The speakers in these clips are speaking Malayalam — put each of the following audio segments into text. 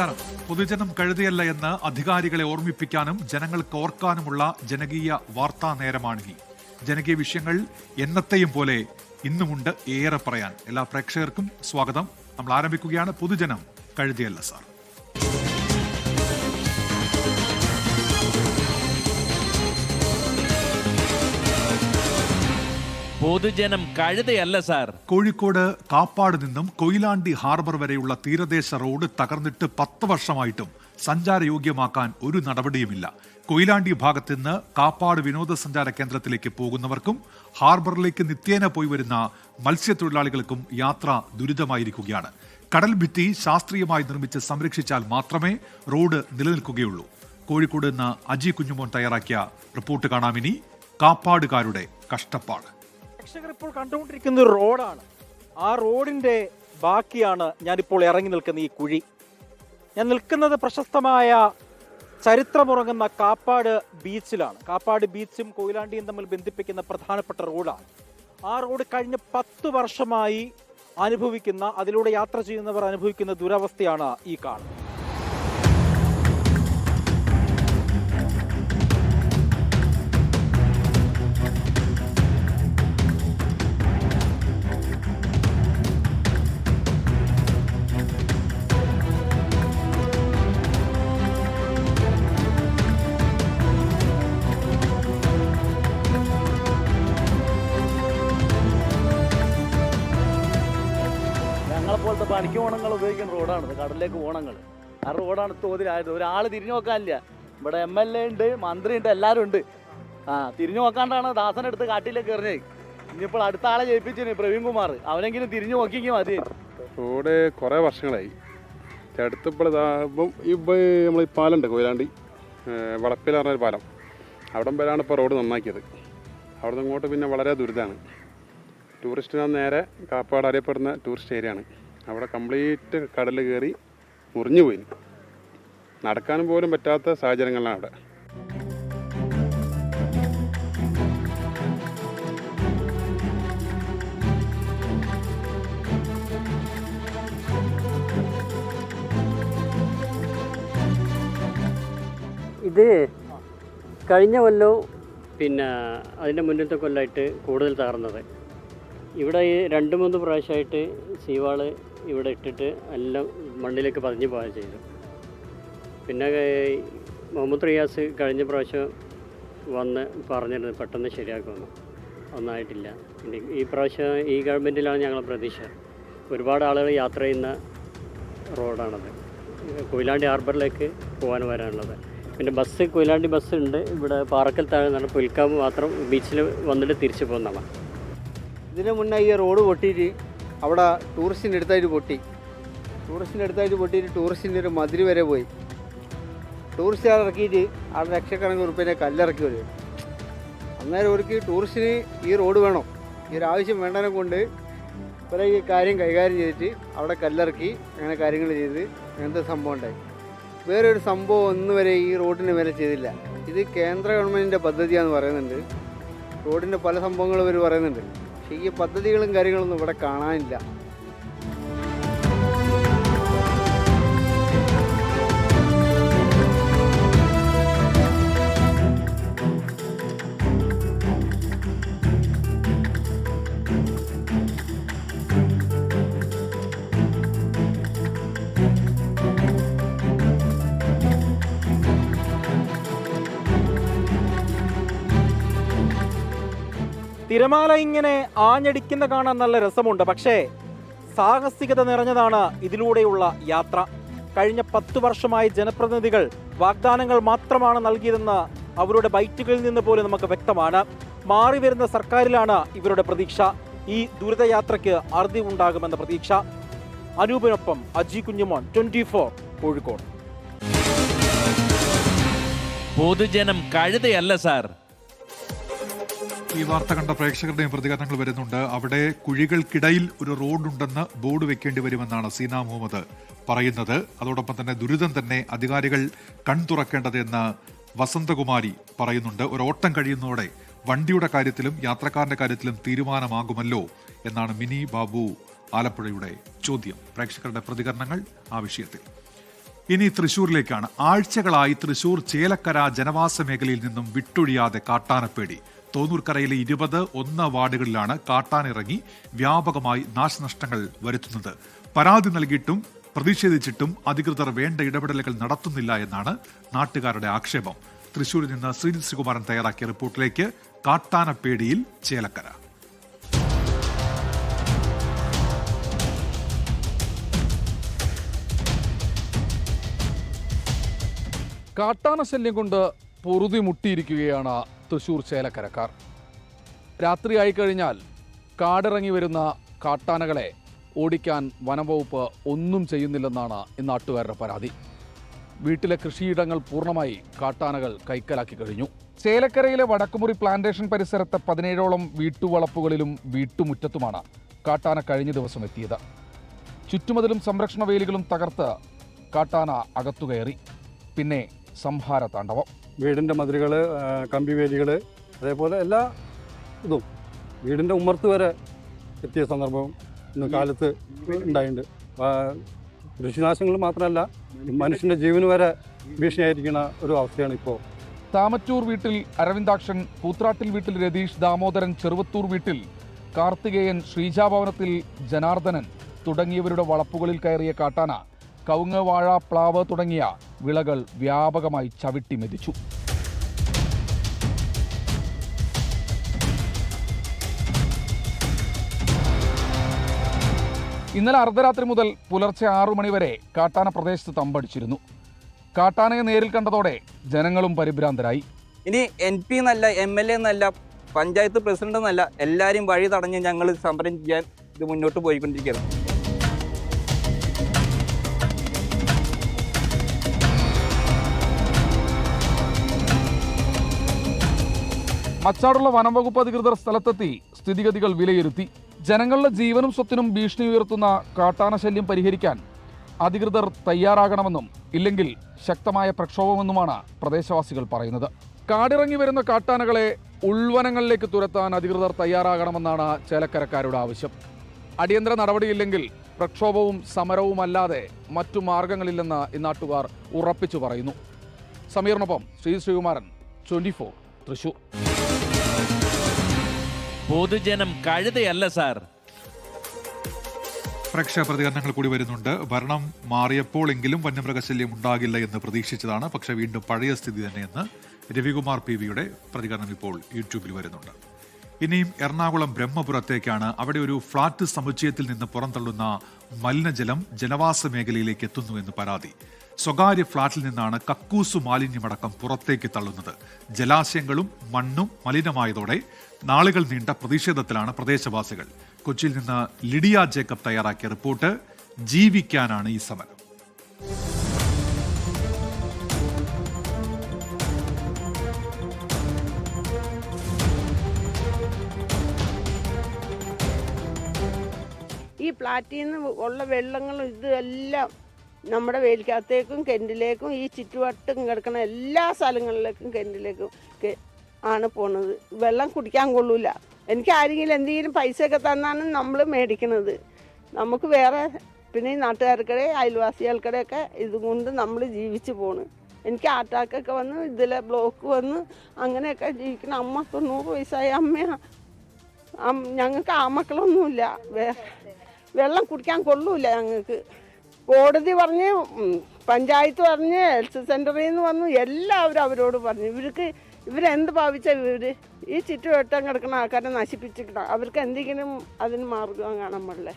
നമസ്കാരം. പൊതുജനം കഴുതയല്ല എന്ന് അധികാരികളെ ഓർമ്മിപ്പിക്കാനും ജനങ്ങൾക്ക് ഓർക്കാനുമുള്ള ജനകീയ വാർത്താ നേരമാണിനി. ജനകീയ വിഷയങ്ങൾ എന്നത്തെയും പോലെ ഇന്നുമുണ്ട് ഏറെ പറയാൻ. എല്ലാ പ്രേക്ഷകർക്കും സ്വാഗതം. നമ്മൾ ആരംഭിക്കുകയാണ് പൊതുജനം കഴുതയല്ല സാർ. പൊതുജനം കഴുതയല്ല സാർ. കോഴിക്കോട് കാപ്പാട് നിന്നും കൊയിലാണ്ടി ഹാർബർ വരെയുള്ള തീരദേശ റോഡ് തകർന്നിട്ട് 10 വർഷമായിട്ടും സഞ്ചാരയോഗ്യമാക്കാൻ ഒരു നടപടിയുമില്ല. കൊയിലാണ്ടി ഭാഗത്ത് നിന്ന് കാപ്പാട് വിനോദസഞ്ചാര കേന്ദ്രത്തിലേക്ക് പോകുന്നവർക്കും ഹാർബറിലേക്ക് നിത്യേന പോയി വരുന്ന മത്സ്യത്തൊഴിലാളികൾക്കും യാത്ര ദുരിതമായിരിക്കുകയാണ്. കടൽ ഭിത്തി ശാസ്ത്രീയമായി നിർമ്മിച്ച് സംരക്ഷിച്ചാൽ മാത്രമേ റോഡ് നിലനിൽക്കുകയുള്ളൂ. കോഴിക്കോട് നിന്ന് അജി കുഞ്ഞുമോൻ തയ്യാറാക്കിയ റിപ്പോർട്ട് കാണാമിനി. കാപ്പാടുകാരുടെ കഷ്ടപ്പാട്. പ്രേക്ഷകർ ഇപ്പോൾ കണ്ടുകൊണ്ടിരിക്കുന്ന ഒരു റോഡാണ്. ആ റോഡിന്റെ ബാക്കിയാണ് ഞാനിപ്പോൾ ഇറങ്ങി നിൽക്കുന്ന ഈ കുഴി. ഞാൻ നിൽക്കുന്നത് പ്രശസ്തമായ ചരിത്രമുറങ്ങുന്ന കാപ്പാട് ബീച്ചിലാണ്. കാപ്പാട് ബീച്ചും കൊയിലാണ്ടിയും തമ്മിൽ ബന്ധിപ്പിക്കുന്ന പ്രധാനപ്പെട്ട റോഡാണ്. ആ റോഡ് കഴിഞ്ഞ 10 വർഷമായി അനുഭവിക്കുന്ന, അതിലൂടെ യാത്ര ചെയ്യുന്നവർ അനുഭവിക്കുന്ന ദുരവസ്ഥയാണ് ഈ കാണുന്നത്. പോലത്തെ പണിക്ക് ഓണങ്ങൾ ഉപയോഗിക്കുന്ന റോഡാണ് കടലിലേക്ക് ഓണങ്ങൾ. ആ റോഡാണ് തോതിലായത്. ഒരാൾ തിരിഞ്ഞു നോക്കാനില്ല. ഇവിടെ MLA ഉണ്ട്, മന്ത്രി ഉണ്ട്, എല്ലാവരും ഉണ്ട്. തിരിഞ്ഞു നോക്കാണ്ടാണ് ദാസനെടുത്ത് കാട്ടിലേക്ക് എറിഞ്ഞത്. ഇനിയിപ്പോൾ അടുത്ത ആളെ ജയിപ്പിച്ചു പ്രവീൺ കുമാർ, അവനെങ്കിലും തിരിഞ്ഞു നോക്കിയെങ്കിൽ മതി. റോഡ് കുറേ വർഷങ്ങളായി. അടുത്തിപ്പോൾ ഇപ്പോൾ നമ്മൾ ഈ പാലമുണ്ട് കൊയിലാണ്ടി വളപ്പിൽ പറഞ്ഞൊരു പാലം, അവിടം വരെയാണ് ഇപ്പോൾ റോഡ് നന്നാക്കിയത്. അവിടെ നിന്ന് ഇങ്ങോട്ട് പിന്നെ വളരെ ദുരിതമാണ്. ടൂറിസ്റ്റിന് നേരെ കാപ്പാട് അറിയപ്പെടുന്ന ടൂറിസ്റ്റ് ഏരിയയാണ്. അവിടെ കംപ്ലീറ്റ് കടൽ കയറി മുറിഞ്ഞു പോയി. നടക്കാനും പോലും പറ്റാത്ത സാഹചര്യങ്ങളാണ് അവിടെ. ഇത് കഴിഞ്ഞ കൊല്ലവും പിന്നെ അതിൻ്റെ മുന്നത്തെ കൊല്ലമായിട്ട് കൂടുതൽ തകർന്നത്. ഇവിടെ ഈ 2-3 പ്രാവശ്യമായിട്ട് സീവാള് ഇവിടെ ഇട്ടിട്ട് എല്ലാം മണ്ണിലേക്ക് പതിഞ്ഞു പോവുക ചെയ്തു. പിന്നെ മുഹമ്മദ് റിയാസ് കഴിഞ്ഞ പ്രാവശ്യം വന്ന് പറഞ്ഞിരുന്നു പെട്ടെന്ന് ശരിയാക്കുമെന്ന്. ഒന്നായിട്ടില്ല. പിന്നെ ഈ പ്രാവശ്യം ഈ ഗവൺമെൻറ്റിലാണ് ഞങ്ങൾ പ്രതീക്ഷ. ഒരുപാട് ആളുകൾ യാത്ര ചെയ്യുന്ന റോഡാണത്. കൊയിലാണ്ടി ഹാർബറിലേക്ക് പോകാൻ വരാനുള്ളത്. പിന്നെ ബസ് കൊയിലാണ്ടി ബസ് ഉണ്ട്. ഇവിടെ പാറക്കൽ താഴെ നിന്നാണ് പുൽക്കാവ് മാത്രം ബീച്ചിൽ വന്നിട്ട് തിരിച്ചു പോകുന്നതാണ്. ഇതിന് മുന്നേ ഈ റോഡ് പൊട്ടിയിട്ട് അവിടെ ടൂറിസ്റ്റിൻ്റെ അടുത്തായിട്ട് പൊട്ടിയിട്ട് ടൂറിസ്റ്റിൻ്റെ ഒരു മതിൽ വരെ പോയി. ടൂറിസ്റ്റ് ഇറക്കിയിട്ട് അവിടെ ലക്ഷക്കണക്കിന് ഉറുപ്പിനെ കല്ലിറക്കി വരും. അന്നേരം ഒരുക്കി ടൂറിസ്റ്റിന് ഈ റോഡ് വേണം, ഈ ഒരു ആവശ്യം വേണ്ടതിനെ കൊണ്ട് പല ഈ കാര്യം കൈകാര്യം ചെയ്തിട്ട് അവിടെ കല്ലിറക്കി അങ്ങനെ കാര്യങ്ങൾ ചെയ്ത് അങ്ങനത്തെ സംഭവം ഉണ്ടായി. വേറൊരു സംഭവം ഒന്നും വരെ ഈ റോഡിന് മേലെ ചെയ്തില്ല. ഇത് കേന്ദ്ര ഗവൺമെൻറ്റിൻ്റെ പദ്ധതിയാണെന്ന് പറയുന്നുണ്ട്. റോഡിൻ്റെ പല സംഭവങ്ങളും ഇവർ പറയുന്നുണ്ട്. പക്ഷേ ഈ പദ്ധതികളും കാര്യങ്ങളൊന്നും ഇവിടെ കാണാനില്ല. തിരമാല ഇങ്ങനെ ആഞ്ഞടിക്കുന്ന കാണാൻ നല്ല രസമുണ്ട്. പക്ഷേ സാഹസികത നിറഞ്ഞതാണ് ഇതിലൂടെയുള്ള യാത്ര. കഴിഞ്ഞ 10 വർഷമായി ജനപ്രതിനിധികൾ വാഗ്ദാനങ്ങൾ മാത്രമാണ് നൽകിയതെന്ന് അവരുടെ ബൈറ്റുകളിൽ നിന്ന് പോലും നമുക്ക് വ്യക്തമാണ്. മാറി വരുന്ന സർക്കാരിലാണ് ഇവരുടെ പ്രതീക്ഷ. ഈ ദുരിതയാത്രയ്ക്ക് അറുതി ഉണ്ടാകുമെന്ന പ്രതീക്ഷ. അനൂപിനൊപ്പം അജി കുഞ്ഞുമോൻ, 24 കോഴിക്കോട്. പൊതുജനം കഴുതയല്ല സാർ. ഈ വാർത്ത കണ്ട പ്രേക്ഷകരുടെയും പ്രതികരണങ്ങൾ വരുന്നുണ്ട്. അവിടെ കുഴികൾക്കിടയിൽ ഒരു റോഡുണ്ടെന്ന് ബോർഡ് വെക്കേണ്ടി വരുമെന്നാണ് സീന മുഹമ്മദ് പറയുന്നത്. അതോടൊപ്പം തന്നെ ദുരിതം തന്നെ അധികാരികൾ കൺതുറക്കേണ്ടതെന്ന് വസന്തകുമാരി പറയുന്നുണ്ട്. ഒരു ഓട്ടം കഴിയുന്നതോടെ വണ്ടിയുടെ കാര്യത്തിലും യാത്രക്കാരന്റെ കാര്യത്തിലും തീരുമാനമാകുമല്ലോ എന്നാണ് മിനി ബാബു ആലപ്പുഴയുടെ ചോദ്യം. പ്രേക്ഷകരുടെ പ്രതികരണങ്ങൾ ആ വിഷയത്തിൽ. ഇനി തൃശൂരിലേക്കാണ്. ആഴ്ചകളായി തൃശൂർ ചേലക്കര ജനവാസ മേഖലയിൽ നിന്നും വിട്ടൊഴിയാതെ കാട്ടാനപ്പേടി. തോന്നൂർക്കരയിലെ 21 വാർഡുകളിലാണ് കാട്ടാനിറങ്ങി വ്യാപകമായി നാശനഷ്ടങ്ങൾ വരുത്തുന്നത്. പരാതി നൽകിയിട്ടും പ്രതിഷേധിച്ചിട്ടും അധികൃതർ വേണ്ട ഇടപെടലുകൾ നടത്തുന്നില്ല എന്നാണ് നാട്ടുകാരുടെ ആക്ഷേപം. തൃശൂരിൽ നിന്ന് ശ്രീജിത് ശ്രീകുമാരൻ തയ്യാറാക്കിയ റിപ്പോർട്ടിലേക്ക്. കാട്ടാനപ്പേടിയിൽ ചേലക്കര. കാട്ടാനശല്യം കൊണ്ട് പൊറുതി മുട്ടിയിരിക്കുകയാണ് തൃശൂർ ചേലക്കരക്കാർ. രാത്രിയായി കഴിഞ്ഞാൽ കാടിറങ്ങി വരുന്ന കാട്ടാനകളെ ഓടിക്കാൻ വനംവകുപ്പ് ഒന്നും ചെയ്യുന്നില്ലെന്നാണ് ഈ നാട്ടുകാരുടെ പരാതി. വീട്ടിലെ കൃഷിയിടങ്ങൾ പൂർണ്ണമായി കാട്ടാനകൾ കൈക്കലാക്കി കഴിഞ്ഞു. ചേലക്കരയിലെ വടക്കുമുറി പ്ലാന്റേഷൻ പരിസരത്തെ 17ഓളം വീട്ടുവളപ്പുകളിലും വീട്ടുമുറ്റത്തുമാണ് കാട്ടാന കഴിഞ്ഞ ദിവസം എത്തിയത്. ചുറ്റുമതിലും സംരക്ഷണ വേലികളും തകർത്ത് കാട്ടാന അകത്തുകയറി. പിന്നെ സംഹാര താണ്ഡവം. വീടിൻ്റെ മതിലുകൾ, കമ്പിവേലികൾ, അതേപോലെ എല്ലാ ഇതും വീടിൻ്റെ ഉമ്മർത്ത് വരെ എത്തിയ സന്ദർഭവും ഇന്ന് കാലത്ത് ഉണ്ടായിട്ടുണ്ട്. കൃഷിനാശങ്ങൾ മാത്രമല്ല, മനുഷ്യൻ്റെ ജീവന് വരെ ഭീഷണിയായിരിക്കുന്ന ഒരു അവസ്ഥയാണ് ഇപ്പോൾ. താമറ്റൂർ വീട്ടിൽ അരവിന്ദാക്ഷൻ, പൂത്രാട്ടിൽ വീട്ടിൽ രതീഷ്, ദാമോദരൻ, ചെറുവത്തൂർ വീട്ടിൽ കാർത്തികേയൻ, ശ്രീജാഭവനത്തിൽ ജനാർദ്ദനൻ തുടങ്ങിയവരുടെ വളപ്പുകളിൽ കയറിയ കാട്ടാന കവുങ്ങ്, വാഴ, പ്ലാവ് തുടങ്ങിയ വിളകൾ വ്യാപകമായി ചവിട്ടി മെതിച്ചു. ഇന്നലെ അർദ്ധരാത്രി മുതൽ പുലർച്ചെ 6 മണിവരെ കാട്ടാന പ്രദേശത്ത് തമ്പടിച്ചിരുന്നു. കാട്ടാനയെ നേരിൽ കണ്ടതോടെ ജനങ്ങളും പരിഭ്രാന്തരായി. ഇനി MP എന്നല്ല, MLA എന്നല്ല, പഞ്ചായത്ത് പ്രസിഡന്റ് എന്നല്ല, എല്ലാവരും വഴി തടഞ്ഞ് ഞങ്ങൾ സമരം ചെയ്യാൻ ഇത് മുന്നോട്ട് പോയിക്കൊണ്ടിരിക്കുകയാണ്. മച്ചാടുള്ള വനംവകുപ്പ് അധികൃതർ സ്ഥലത്തെത്തി സ്ഥിതിഗതികൾ വിലയിരുത്തി. ജനങ്ങളുടെ ജീവനും സ്വത്തിനും ഭീഷണി ഉയർത്തുന്ന കാട്ടാനശല്യം പരിഹരിക്കാൻ അധികൃതർ തയ്യാറാകണമെന്നും ഇല്ലെങ്കിൽ ശക്തമായ പ്രക്ഷോഭമെന്നുമാണ് പ്രദേശവാസികൾ പറയുന്നത്. കാടിറങ്ങി വരുന്ന കാട്ടാനകളെ ഉൾവനങ്ങളിലേക്ക് തുരത്താൻ അധികൃതർ തയ്യാറാകണമെന്നാണ് ചേലക്കരക്കാരുടെ ആവശ്യം. അടിയന്തര നടപടിയില്ലെങ്കിൽ പ്രക്ഷോഭവും സമരവുമല്ലാതെ മറ്റു മാർഗങ്ങളില്ലെന്ന് ഈ നാട്ടുകാർ ഉറപ്പിച്ചു പറയുന്നു. സമീറിനൊപ്പം ശ്രീകുമാരൻ, 24 തൃശൂർ. പൊതുജനം കഴുതയല്ല സാർ. പ്രേക്ഷക പ്രതികരണങ്ങൾ കൂടി വരുന്നുണ്ട്. ഭരണം മാറിയപ്പോഴെങ്കിലും വന്യമൃഗശല്യം ഉണ്ടാകില്ല എന്ന് പ്രതീക്ഷിച്ചതാണ്, പക്ഷേ വീണ്ടും പഴയ സ്ഥിതി തന്നെയെന്ന് രവികുമാർ PVയുടെ പ്രതികരണം ഇപ്പോൾ യൂട്യൂബിൽ വരുന്നുണ്ട്. ഇനിയും എറണാകുളം ബ്രഹ്മപുരത്തേക്കാണ്. അവിടെ ഒരു ഫ്ളാറ്റ് സമുച്ചയത്തിൽ നിന്ന് പുറന്തള്ളുന്ന മലിനജലം ജനവാസ മേഖലയിലേക്ക് എത്തുന്നു എന്ന് പരാതി. സ്വകാര്യ ഫ്ളാറ്റിൽ നിന്നാണ് കക്കൂസു മാലിന്യമടക്കം പുറത്തേക്ക് തള്ളുന്നത്. ജലാശയങ്ങളും മണ്ണും മലിനമായതോടെ നാളുകൾ നീണ്ട പ്രതിഷേധത്തിലാണ് പ്രദേശവാസികൾ. കൊച്ചിയിൽ നിന്ന് ലിഡിയ ജേക്കബ് തയ്യാറാക്കിയ റിപ്പോർട്ട്. ജീവിക്കാനാണ് ഈ സമരം. ഈ പ്ലാറ്റിൽ നിന്ന് ഉള്ള വെള്ളങ്ങളും ഇതെല്ലാം നമ്മുടെ വേലിക്കകത്തേക്കും കെൻറ്റിലേക്കും ഈ ചുറ്റുവട്ടം കിടക്കുന്ന എല്ലാ സ്ഥലങ്ങളിലേക്കും കെൻറ്റിലേക്കും ആണ് പോണത്. വെള്ളം കുടിക്കാൻ കൊള്ളൂല. എനിക്ക് ആരെങ്കിലും എന്തെങ്കിലും പൈസയൊക്കെ തന്നാണ് നമ്മൾ മേടിക്കുന്നത്. നമുക്ക് വേറെ പിന്നെ ഈ നാട്ടുകാർക്കടെ അയൽവാസികൾക്കടെയൊക്കെ ഇതുകൊണ്ട് നമ്മൾ ജീവിച്ചു പോണ്. എനിക്ക് അറ്റാക്കൊക്കെ വന്ന് ഇതിലെ ബ്ലോക്ക് വന്ന് അങ്ങനെയൊക്കെ ജീവിക്കണം. അമ്മ 90 വയസ്സായ അമ്മയാണ്. ഞങ്ങൾക്ക് ആ മക്കളൊന്നുമില്ല. വെള്ളം കുടിക്കാൻ കൊള്ളൂല ഞങ്ങൾക്ക്. കോടതി പറഞ്ഞ്, പഞ്ചായത്ത് പറഞ്ഞ്, ഹെൽത്ത് സെൻ്ററിൽ നിന്ന് വന്നു, എല്ലാവരും അവരോട് പറഞ്ഞു. ഇവരെന്ത് ഭാവിച്ച ഈ ചുറ്റുവട്ടം കിടക്കുന്ന ആൾക്കാരെ നശിപ്പിച്ചിട്ടാണ്. അവർക്ക് എന്തെങ്കിലും അതിന് മാർഗം കാണാൻ പാടില്ലേ.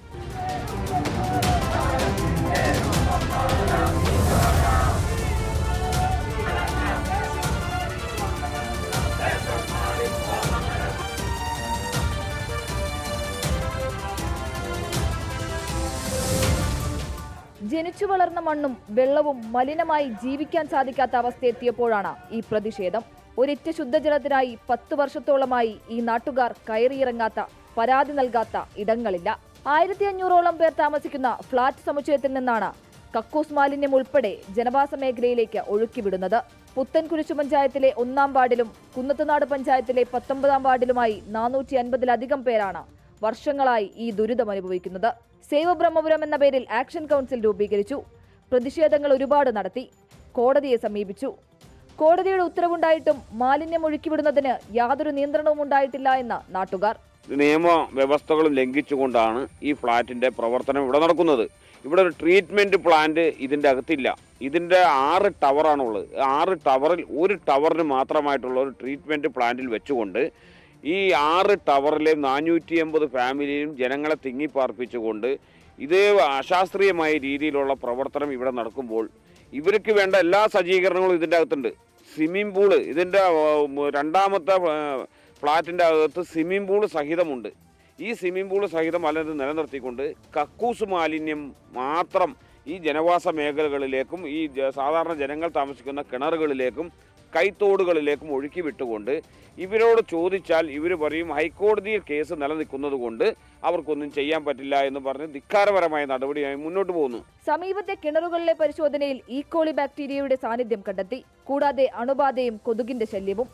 ജനിച്ചു വളർന്ന മണ്ണും വെള്ളവും മലിനമായി ജീവിക്കാൻ സാധിക്കാത്ത അവസ്ഥയെത്തിയപ്പോഴാണ് ഈ പ്രതിഷേധം. ഒരിറ്റ ശുദ്ധജലത്തിനായി 10 വർഷത്തോളമായി ഈ നാട്ടുകാർ കയറിയിറങ്ങാത്ത, പരാതി നൽകാത്ത ഇടങ്ങളില്ല. 1500ഓളം പേർ താമസിക്കുന്ന ഫ്ളാറ്റ് സമുച്ചയത്തിൽ നിന്നാണ് കക്കൂസ് മാലിന്യം ഉൾപ്പെടെ ജനവാസ മേഖലയിലേക്ക് ഒഴുക്കിവിടുന്നത്. പുത്തൻകുരിശു പഞ്ചായത്തിലെ 1-ാം വാർഡിലും കുന്നത്തുനാട് പഞ്ചായത്തിലെ 19-ാം വാർഡിലുമായി 450-ലധികം പേരാണ് വർഷങ്ങളായി ഈ ദുരിതം അനുഭവിക്കുന്നത്. സേവ് ബ്രഹ്മപുരം എന്ന പേരിൽ ആക്ഷൻ കൗൺസിൽ രൂപീകരിച്ചു. പ്രതിഷേധങ്ങൾ ഒരുപാട് നടത്തി. കോടതിയെ സമീപിച്ചു. കോടതിയുടെ ഉത്തരവുണ്ടായിട്ടും മാലിന്യം ഒഴുക്കിവിടുന്നതിന് യാതൊരു നിയന്ത്രണവും ഉണ്ടായിട്ടില്ല എന്ന് നാട്ടുകാർ. നിയമ വ്യവസ്ഥകളും ലംഘിച്ചുകൊണ്ടാണ് ഈ ഫ്ളാറ്റിന്റെ പ്രവർത്തനം ഇവിടെ നടക്കുന്നത്. ഇവിടെ ഒരു ട്രീറ്റ്മെന്റ് പ്ലാന്റ് ഇതിന്റെ അകത്തില്ല. ഇതിന്റെ 6 ടവറാണുള്ളത്. 6 ടവറിൽ ഒരു ടവറിന് മാത്രമായിട്ടുള്ള ഒരു ട്രീറ്റ്മെന്റ് പ്ലാന്റിൽ വെച്ചുകൊണ്ട് ഈ 6 ടവറിലെ 480 ഫാമിലിയും ജനങ്ങളെ തിങ്ങിപ്പാർപ്പിച്ചുകൊണ്ട് ഇത് അശാസ്ത്രീയമായ രീതിയിലുള്ള പ്രവർത്തനം ഇവിടെ നടക്കുമ്പോൾ ഇവർക്ക് വേണ്ട എല്ലാ സജ്ജീകരണങ്ങളും ഇതിൻ്റെ അകത്തുണ്ട്. സ്വിമ്മിംഗ് പൂള്, ഇതിൻ്റെ രണ്ടാമത്തെ ഫ്ലാറ്റിൻ്റെ അകത്ത് സ്വിമ്മിംഗ് പൂള് സഹിതമുണ്ട്. ഈ സ്വിമ്മിംഗ് പൂള് സഹിതം അല്ലെങ്കിൽ നിലനിർത്തിക്കൊണ്ട് കക്കൂസ് മാലിന്യം മാത്രം ഈ ജനവാസ മേഖലകളിലേക്കും ഈ സാധാരണ ജനങ്ങൾ താമസിക്കുന്ന കിണറുകളിലേക്കും കൈത്തോടുകളിലേക്കും ഒഴുക്കി വിട്ടുകൊണ്ട് ഇവരോട് ചോദിച്ചാൽ ഇവർ പറയും ഹൈക്കോടതിയിൽ കേസ് നിലനിൽക്കുന്നത് കൊണ്ട് അവർക്കൊന്നും ചെയ്യാൻ പറ്റില്ല എന്ന് പറഞ്ഞ് ധിക്കാരപരമായ നടപടിയായി മുന്നോട്ട് പോകുന്നു. സമീപത്തെ കിണറുകളിലെ പരിശോധനയിൽ ഈക്കോളി ബാക്ടീരിയയുടെ സാന്നിധ്യം കണ്ടെത്തി. കൂടാതെ അണുബാധയും കൊതുകിന്റെ ശല്യവും.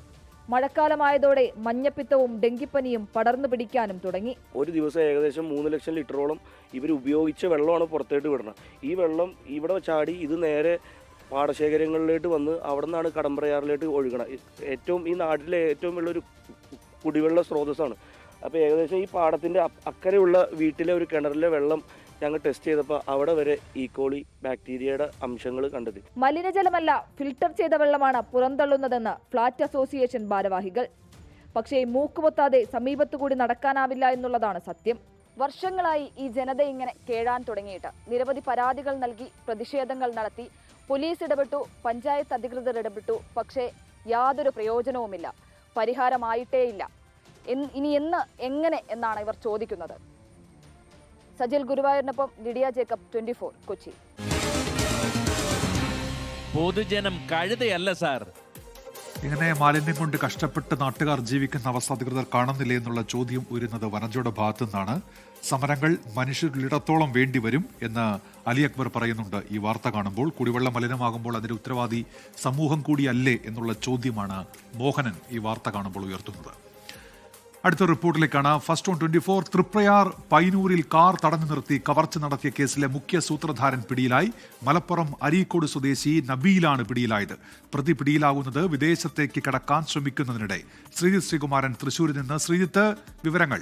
മഴക്കാലമായതോടെ മഞ്ഞപ്പിത്തവും ഡെങ്കിപ്പനിയും പടർന്നു പിടിക്കാനും തുടങ്ങി. ഒരു ദിവസം ഏകദേശം 3 ലക്ഷം ലിറ്ററോളം ഇവർ ഉപയോഗിച്ച വെള്ളമാണ് പുറത്തേട്ട് വിടുന്നത്. ഈ വെള്ളം ഇവിടെ ചാടി ഇത് നേരെ പാടശേഖരങ്ങളിലേക്ക് വന്ന് അവിടെ നിന്നാണ് കടമ്പ്രയാറിലേക്ക് ഒഴുകണം. ഈ നാട്ടിലെ ഏറ്റവും വലിയൊരു കുടിവെള്ള സ്രോതസ്സാണ്. അപ്പോൾ ഏകദേശം ഈ പാടത്തിൻ്റെ അക്കരെയുള്ള വീട്ടിലെ ഒരു കിണറിലെ വെള്ളം ഞങ്ങൾ ടെസ്റ്റ് ചെയ്തപ്പോൾ അവിടെ വരെ ഈക്കോളി ബാക്ടീരിയയുടെ അംശങ്ങൾ കണ്ടെത്തി. മലിനജലമല്ല, ഫിൽട്ടർ ചെയ്ത വെള്ളമാണ് പുറന്തള്ളുന്നതെന്ന് ഫ്ളാറ്റ് അസോസിയേഷൻ ഭാരവാഹികൾ. പക്ഷേ മൂക്കുപൊത്താതെ സമീപത്തുകൂടി നടക്കാനാവില്ല എന്നുള്ളതാണ് സത്യം. വർഷങ്ങളായി ഈ ജനത ഇങ്ങനെ കേഴാൻ തുടങ്ങിയിട്ട് നിരവധി പരാതികൾ നൽകി, പ്രതിഷേധങ്ങൾ നടത്തി, പോലീസ് ഇടപെട്ടു, പഞ്ചായത്ത് അധികൃതർ ഇടപെട്ടു. പക്ഷേ യാതൊരു പ്രയോജനവുമില്ല, പരിഹാരമായിട്ടേയില്ല. ഇനി എങ്ങനെ എന്നാണ് ഇവർ ചോദിക്കുന്നത്. സജിൽ ഗുരുവായൂരിനൊപ്പം ലിഡിയ ജേക്കബ്, 24 കൊച്ചി. പൊതുജനം കഴുതയല്ല സാർ. ഇങ്ങനെ മാലിന്യം കൊണ്ട് കഷ്ടപ്പെട്ട് നാട്ടുകാർ ജീവിക്കുന്ന അവസ്ഥ അധികൃതർ കാണുന്നില്ലേ എന്നുള്ള ചോദ്യം ഉയരുന്നത് വനജയുടെ ഭാഗത്തു നിന്നാണ്. സമരങ്ങൾ മനുഷ്യരിടത്തോളം വേണ്ടിവരും എന്ന് അലി അക്ബർ പറയുന്നുണ്ട്. ഈ വാർത്ത കാണുമ്പോൾ കുടിവെള്ളം മലിനമാകുമ്പോൾ അതിന്റെ ഉത്തരവാദി സമൂഹം കൂടിയല്ലേ എന്നുള്ള ചോദ്യമാണ് മോഹനൻ ഈ വാർത്ത കാണുമ്പോൾ ഉയർത്തുന്നത്. അടുത്ത റിപ്പോർട്ടിലേക്കാണ്. First on 24. തൃപ്രയാർ പൈനൂരിൽ കാർ തടഞ്ഞു നിർത്തി കവർച്ച നടത്തിയ കേസിലെ മുഖ്യ സൂത്രധാരൻ പിടിയിലായി. മലപ്പുറം അരീക്കോട് സ്വദേശി നബീലാണ് പിടിയിലായത്. പ്രതി പിടിയിലാകുന്നത് വിദേശത്തേക്ക് കടക്കാൻ ശ്രമിക്കുന്നതിനിടെ. ശ്രീജിത്ത് ശ്രീകുമാരൻ തൃശൂരിൽ നിന്ന്. ശ്രീജിത്ത്, വിവരങ്ങൾ.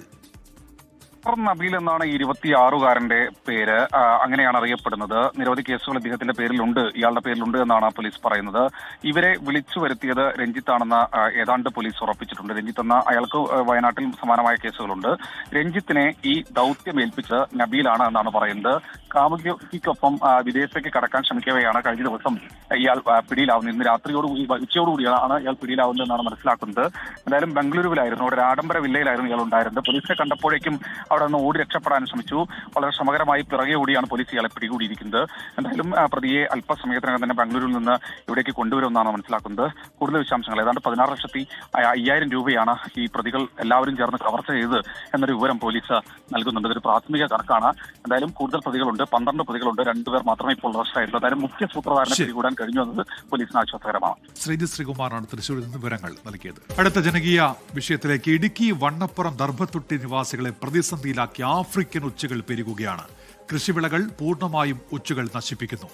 നബീൽ എന്നാണ് ഈ 26-കാരന്റെ പേര്. അങ്ങനെയാണ് അറിയപ്പെടുന്നത്. നിരവധി കേസുകൾ ഇദ്ദേഹത്തിന്റെ പേരിലുണ്ട്, ഇയാളുടെ പേരിലുണ്ട് എന്നാണ് പോലീസ് പറയുന്നത്. ഇവരെ വിളിച്ചു വരുത്തിയത് രഞ്ജിത്താണെന്ന് ഏതാണ്ട് പോലീസ് ഉറപ്പിച്ചിട്ടുണ്ട്. രഞ്ജിത്ത് എന്ന അയാൾക്ക് വയനാട്ടിൽ സമാനമായ കേസുകളുണ്ട്. രഞ്ജിത്തിനെ ഈ ദൗത്യം ഏൽപ്പിച്ചത് നബീലാണ് എന്നാണ് പറയുന്നത്. കാമുകിക്കൊപ്പം വിദേശത്തേക്ക് കടക്കാൻ ശ്രമിക്കവെയാണ് കഴിഞ്ഞ ദിവസം ഇയാൾ പിടിയിലാവുന്നത്. ഇന്ന് ഉച്ചയോടുകൂടിയാണ് ഇയാൾ പിടിയിലാവുന്നത് എന്നാണ് മനസ്സിലാക്കുന്നത്. എന്തായാലും ബംഗളൂരുവിലായിരുന്നു, ഒരു ആഡംബര വില്ലയിലായിരുന്നു ഇയാൾ ഉണ്ടായിരുന്നത്. പോലീസിനെ കണ്ടപ്പോഴേക്കും അവിടെ നിന്ന് ഓടി രക്ഷപ്പെടാൻ ശ്രമിച്ചു. വളരെ ശ്രമകരമായി പിറകെ ഓടിയാണ് പോലീസ് ഇയാളെ പിടികൂടിയിരിക്കുന്നത്. എന്തായാലും പ്രതിയെ അല്പസമയത്തിനകം തന്നെ ബംഗളൂരുവിൽ നിന്ന് ഇവിടേക്ക് കൊണ്ടുവരുമെന്നാണ് മനസ്സിലാക്കുന്നത്. കൂടുതൽ വിശദാംശങ്ങൾ ഏതാണ്ട് 16,05,000 രൂപയാണ് ഈ പ്രതികൾ എല്ലാവരും ചേർന്ന് കവർച്ച ചെയ്തത് എന്നൊരു വിവരം പോലീസ് നൽകുന്നുണ്ട്. ഇതൊരു പ്രാഥമിക കണക്കാണ്. എന്തായാലും കൂടുതൽ പ്രതികളുണ്ട്, 12 പ്രതികളുണ്ട്. 2 പേർ മാത്രമേ ഇപ്പോൾ അറസ്റ്റായിട്ടുള്ളൂ. എന്തായാലും മുഖ്യ സൂത്രധാരനെ പിടികൂടാൻ കഴിഞ്ഞു എന്നത് പോലീസിന് ആശ്വാസകരമാണ്. ശ്രീജിത്ത് ശ്രീകുമാറാണ് തൃശ്ശൂരിൽ നിന്ന് വിവരങ്ങൾ നൽകിയത്. അടുത്ത ജനകീയ വിഷയത്തിലേക്ക്. ഇടുക്കി വണ്ണപ്പുറം ദർഭത്തൊട്ടി നിവാസികളെ പ്രതിസന്ധിയിലാക്കി ആഫ്രിക്കൻ ഒച്ചുകൾ പെരുകുകയാണ്. കൃഷിവിളകൾ പൂർണ്ണമായും ഒച്ചുകൾ നശിപ്പിക്കുന്നു.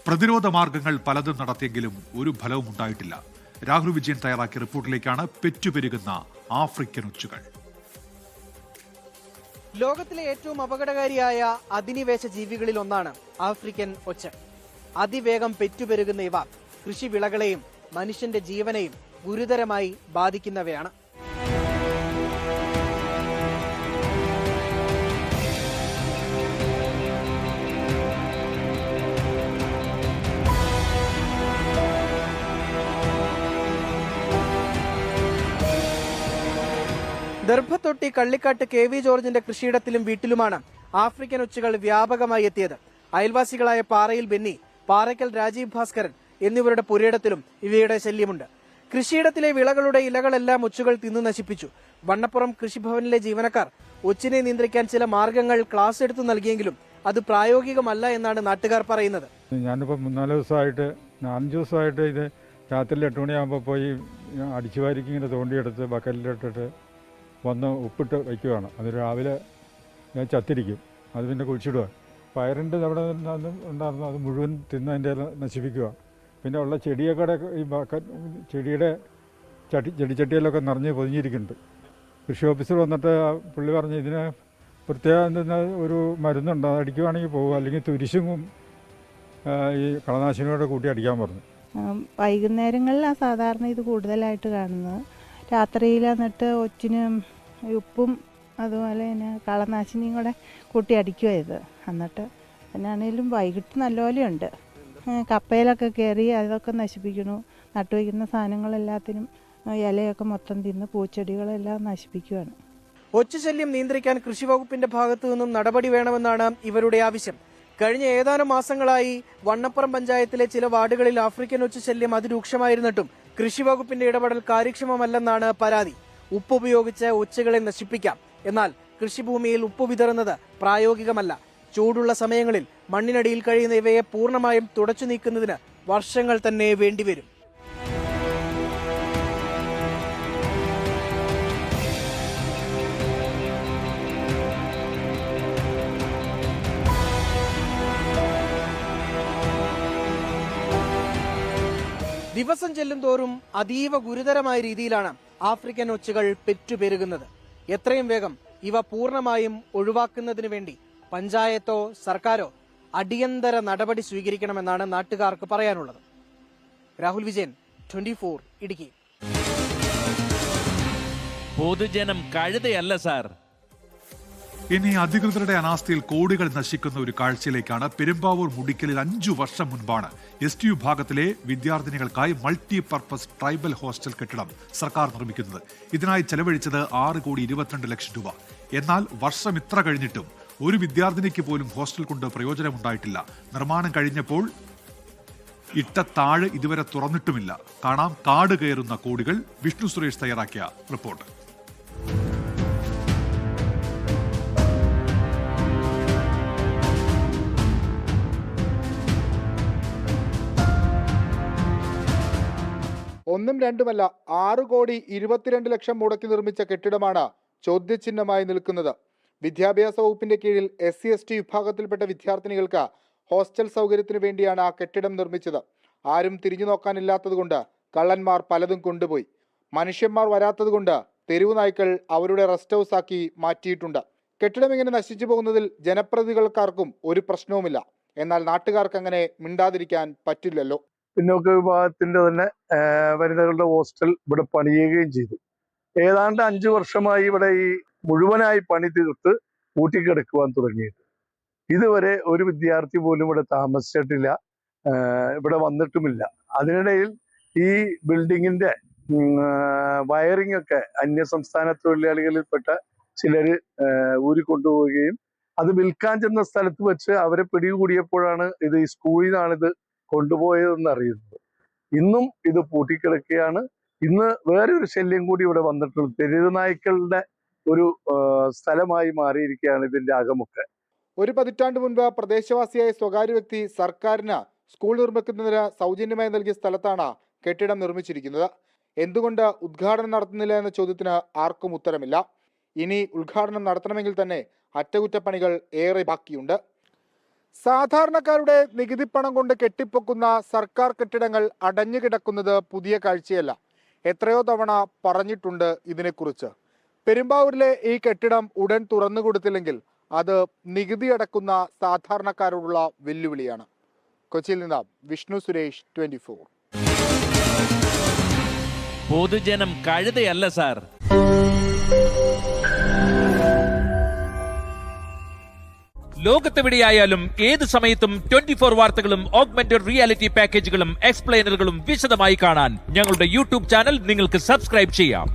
പ്രതിരോധ മാർഗങ്ങൾ പലതും നടത്തിയെങ്കിലും ഒരു ഫലവും ഉണ്ടായിട്ടില്ല. രാഹുൽ വിജയൻ തയ്യാറാക്കിയ റിപ്പോർട്ടിലേക്കാണ്. പെറ്റുപെരുകുന്ന ആഫ്രിക്കൻ ഒച്ചുകൾ. ലോകത്തിലെ ഏറ്റവും അപകടകാരിയായ അധിനിവേശ ജീവികളിൽ ഒന്നാണ് ആഫ്രിക്കൻ ഒച്ച്. അതിവേഗം പെറ്റുപെരുകുന്ന ഇവ കൃഷിവിളകളെയും മനുഷ്യന്റെ ജീവനെയും ഗുരുതരമായി ബാധിക്കുന്നവയാണ്. ദർഭത്തൊട്ടി കള്ളിക്കാട്ട് KV ജോർജിന്റെ കൃഷിയിടത്തിലും വീട്ടിലുമാണ് ആഫ്രിക്കൻ ഒച്ചുകൾ വ്യാപകമായി എത്തിയത്. അയൽവാസികളായ പാറയിൽ ബെന്നി, പാറയ്ക്കൽ രാജീവ് ഭാസ്കരൻ എന്നിവരുടെ പുരയിടത്തിലും ഇവയുടെ ശല്യമുണ്ട്. കൃഷിയിടത്തിലെ വിളകളുടെ ഇലകളെല്ലാം ഒച്ചുകൾ തിന്നു നശിപ്പിച്ചു. വണ്ണപ്പുറം കൃഷിഭവനിലെ ജീവനക്കാർ ഒച്ചിനെ നിയന്ത്രിക്കാൻ ചില മാർഗങ്ങൾ ക്ലാസ് എടുത്തു നൽകിയെങ്കിലും അത് പ്രായോഗികമല്ല എന്നാണ് നാട്ടുകാർ പറയുന്നത്. ഞാനിപ്പോൾ 4 ദിവസമായിട്ട് ഇത് രാത്രി 8 മണിയാകുമ്പോൾ പോയി അടിച്ചുവാരിക്ക് ഇങ്ങനെ തോണ്ടിയെടുത്ത് ബക്കറ്റിലിട്ടിട്ട് വന്ന് ഉപ്പിട്ട് വയ്ക്കുകയാണ്. അത് രാവിലെ ഞാൻ ചത്തിരിക്കും. അത് പിന്നെ കുഴിച്ചിടുക. പയറിൻ്റെ അവിടെ ഉണ്ടായിരുന്നു അത് മുഴുവൻ തിന്ന് അതിൻ്റെ നശിപ്പിക്കുക. പിന്നെ ഉള്ള ചെടിയൊക്കെ ഈ ചെടിയുടെ ചെടിച്ചട്ടിയിലൊക്കെ നിറഞ്ഞ് പൊതിഞ്ഞിരിക്കുന്നുണ്ട്. കൃഷി ഓഫീസർ വന്നിട്ട് പുള്ളി പറഞ്ഞ് ഇതിന് പ്രത്യേകം ഒരു മരുന്നുണ്ട്, അത് അടിക്കുവാണെങ്കിൽ പോകുക, അല്ലെങ്കിൽ തുരിശും ഈ കളനാശിനിയോടെ കൂട്ടി അടിക്കാൻ പറഞ്ഞു. വൈകുന്നേരങ്ങളിലാണ് സാധാരണ ഇത് കൂടുതലായിട്ട് കാണുന്നത്. രാത്രിയിൽ എന്നിട്ട് ഒച്ചിനും ഉപ്പും അതുപോലെ തന്നെ കളനാശിനിയും കൂടെ കൂട്ടി അടിക്കുക ഇത്. എന്നിട്ട് എന്നാണേലും വൈകിട്ട് നല്ലപോലെയുണ്ട്. കപ്പയിലൊക്കെ കയറി അതൊക്കെ നശിപ്പിക്കണു. നട്ടുവയ്ക്കുന്ന സാധനങ്ങളെല്ലാത്തിനും ഇലയൊക്കെ മൊത്തം തിന്ന് പൂച്ചെടികളെല്ലാം നശിപ്പിക്കുകയാണ്. ഒച്ചുശല്യം നിയന്ത്രിക്കാൻ കൃഷിവകുപ്പിന്റെ ഭാഗത്തു നിന്നും നടപടി വേണമെന്നാണ് ഇവരുടെ ആവശ്യം. കഴിഞ്ഞ ഏതാനും മാസങ്ങളായി വണ്ണപ്പുറം പഞ്ചായത്തിലെ ചില വാർഡുകളിൽ ആഫ്രിക്കൻ ഒച്ചുശല്യം അതിരൂക്ഷമായിരുന്നിട്ടും കൃഷിവകുപ്പിന്റെ ഇടപെടൽ കാര്യക്ഷമമല്ലെന്നാണ് പരാതി. ഉപ്പ് ഉപയോഗിച്ച് ഒച്ചുകളെ നശിപ്പിക്കാം, എന്നാൽ കൃഷിഭൂമിയിൽ ഉപ്പ് വിതറുന്നത് പ്രായോഗികമല്ല. ചൂടുള്ള സമയങ്ങളിൽ മണ്ണിനടിയിൽ കഴിയുന്ന ഇവയെ പൂർണ്ണമായും തുടച്ചു നീക്കുന്നതിന് വർഷങ്ങൾ തന്നെ വേണ്ടിവരും. ദിവസം ചെല്ലുംതോറും അതീവ ഗുരുതരമായ രീതിയിലാണ് ആഫ്രിക്കൻ ഒച്ചുകൾ പെറ്റുപെരുകുന്നത്. എത്രയും വേഗം ഇവ പൂർണ്ണമായും ഒഴിവാക്കുന്നതിന് വേണ്ടി പഞ്ചായത്തോ സർക്കാരോ അടിയന്തര നടപടി സ്വീകരിക്കണമെന്നാണ് നാട്ടുകാർക്ക് പറയാനുള്ളത്. രാഹുൽ വിജയൻ, 24 ഇടുക്കി. പൊതുജനം കഴുതയല്ല സാർ. ഇനി അധികൃതരുടെ അനാസ്ഥയിൽ കോടികൾ നശിക്കുന്ന ഒരു കാഴ്ചയിലേക്കാണ്. പെരുമ്പാവൂർ മുടിക്കലിൽ 5 വർഷം മുൻപാണ് STU വിഭാഗത്തിലെ വിദ്യാർത്ഥിനികൾക്കായി മൾട്ടി പർപ്പസ് ട്രൈബൽ ഹോസ്റ്റൽ കെട്ടിടം സർക്കാർ നിർമ്മിക്കുന്നത്. ഇതിനായി ചെലവഴിച്ചത് 6,22,00,000 രൂപ. എന്നാൽ വർഷം ഇത്ര കഴിഞ്ഞിട്ടും ഒരു വിദ്യാർത്ഥിനിക്ക് പോലും ഹോസ്റ്റൽ കൊണ്ട് പ്രയോജനമുണ്ടായിട്ടില്ല. നിർമ്മാണം കഴിഞ്ഞപ്പോൾ ഇട്ട താഴ് ഇതുവരെ തുറന്നിട്ടുമില്ല. കാണാം കാട് കയറുന്ന കോടികൾ. വിഷ്ണു സുരേഷ് തയ്യാറാക്കിയ റിപ്പോർട്ട്. ഒന്നും രണ്ടുമല്ല 6,22,00,000 മുടക്കി നിർമ്മിച്ച കെട്ടിടമാണ് ചോദ്യചിഹ്നമായി നിൽക്കുന്നത്. വിദ്യാഭ്യാസ വകുപ്പിന്റെ കീഴിൽ SC/ST വിഭാഗത്തിൽപ്പെട്ട വിദ്യാർത്ഥിനികൾക്ക് ഹോസ്റ്റൽ സൗകര്യത്തിനു വേണ്ടിയാണ് ആ കെട്ടിടം നിർമ്മിച്ചത്. ആരും തിരിഞ്ഞു നോക്കാനില്ലാത്തതുകൊണ്ട് കള്ളന്മാർ പലതും കൊണ്ടുപോയി. മനുഷ്യന്മാർ വരാത്തതുകൊണ്ട് തെരുവു നായ്ക്കൾ അവരുടെ റെസ്റ്റ് ഹൗസ് ആക്കി മാറ്റിയിട്ടുണ്ട്. കെട്ടിടം ഇങ്ങനെ നശിച്ചു പോകുന്നതിൽ ജനപ്രതിനിധികൾക്കാർക്കും ഒരു പ്രശ്നവുമില്ല. എന്നാൽ നാട്ടുകാർക്ക് അങ്ങനെ മിണ്ടാതിരിക്കാൻ പറ്റില്ലല്ലോ. പിന്നോക്ക വിഭാഗത്തിന്റെ തന്നെ വനിതകളുടെ ഹോസ്റ്റൽ ഇവിടെ പണിയുകയും ചെയ്തു. ഏതാണ്ട് 5 വർഷമായി ഇവിടെ ഈ മുഴുവനായി പണി തീർത്ത് കൂട്ടിക്കിടക്കുവാൻ തുടങ്ങിയിട്ട് ഇതുവരെ ഒരു വിദ്യാർത്ഥി പോലും ഇവിടെ താമസിച്ചിട്ടില്ല, ഇവിടെ വന്നിട്ടുമില്ല. അതിനിടയിൽ ഈ ബിൽഡിങ്ങിന്റെ വയറിംഗ് ഒക്കെ അന്യസംസ്ഥാന തൊഴിലാളികളിൽപ്പെട്ട ചിലർ ഊരിക്കൊണ്ടുപോവുകയും അത് വിൽക്കാൻ ചെന്ന സ്ഥലത്ത് വെച്ച് അവരെ പിടികൂടിയപ്പോഴാണ് ഇത് ഈ സ്കൂളിൽ നിന്നാണിത് കൊണ്ടുപോയതെന്ന് അറിയുന്നത്. ഇന്നും ഇത് പൂട്ടിക്കിടക്കുകയാണ്. ഇന്ന് വേറൊരു ശല്യം കൂടി ഇവിടെ വന്നിട്ടുണ്ട്. തെരുവ് നായ്ക്കളുടെ ഒരു സ്ഥലമായി മാറിയിരിക്കുകയാണ് ഇതിന്റെ അകമൊക്കെ. ഒരു പതിറ്റാണ്ട് മുൻപ് പ്രദേശവാസിയായ സ്വകാര്യ വ്യക്തി സർക്കാരിന് സ്കൂൾ നിർമ്മിക്കുന്നതിന് സൗജന്യമായി നൽകിയ സ്ഥലത്താണ് കെട്ടിടം നിർമ്മിച്ചിരിക്കുന്നത്. എന്തുകൊണ്ട് ഉദ്ഘാടനം നടത്തുന്നില്ല എന്ന ചോദ്യത്തിന് ആർക്കും ഉത്തരമില്ല. ഇനി ഉദ്ഘാടനം നടത്തണമെങ്കിൽ തന്നെ അറ്റകുറ്റപ്പണികൾ ഏറെ ബാക്കിയുണ്ട്. സാധാരണക്കാരുടെ നികുതി പണം കൊണ്ട് കെട്ടിപ്പൊക്കുന്ന സർക്കാർ കെട്ടിടങ്ങൾ അടഞ്ഞു കിടക്കുന്നത് പുതിയ കാഴ്ചയല്ല. എത്രയോ തവണ പറഞ്ഞിട്ടുണ്ട് ഇതിനെക്കുറിച്ച്. പെരുമ്പാവൂരിലെ ഈ കെട്ടിടം ഉടൻ തുറന്നു കൊടുത്തില്ലെങ്കിൽ അത് നികുതി അടക്കുന്ന സാധാരണക്കാരോടുള്ള വെല്ലുവിളിയാണ്. കൊച്ചിയിൽ നിന്ന് വിഷ്ണു സുരേഷ്, 24. പൊതുജനം കഴുതയല്ല സാർ. ലോകത്തെവിടെയായാലും ഏത് സമയത്തും 24 വാർത്തകളും ഓഗ്മെന്റഡ് റിയാലിറ്റി പാക്കേജുകളും എക്സ്പ്ലെയിനറുകളും വിശദമായി കാണാൻ ഞങ്ങളുടെ YouTube ചാനൽ നിങ്ങൾക്ക് സബ്സ്ക്രൈബ് ചെയ്യാം.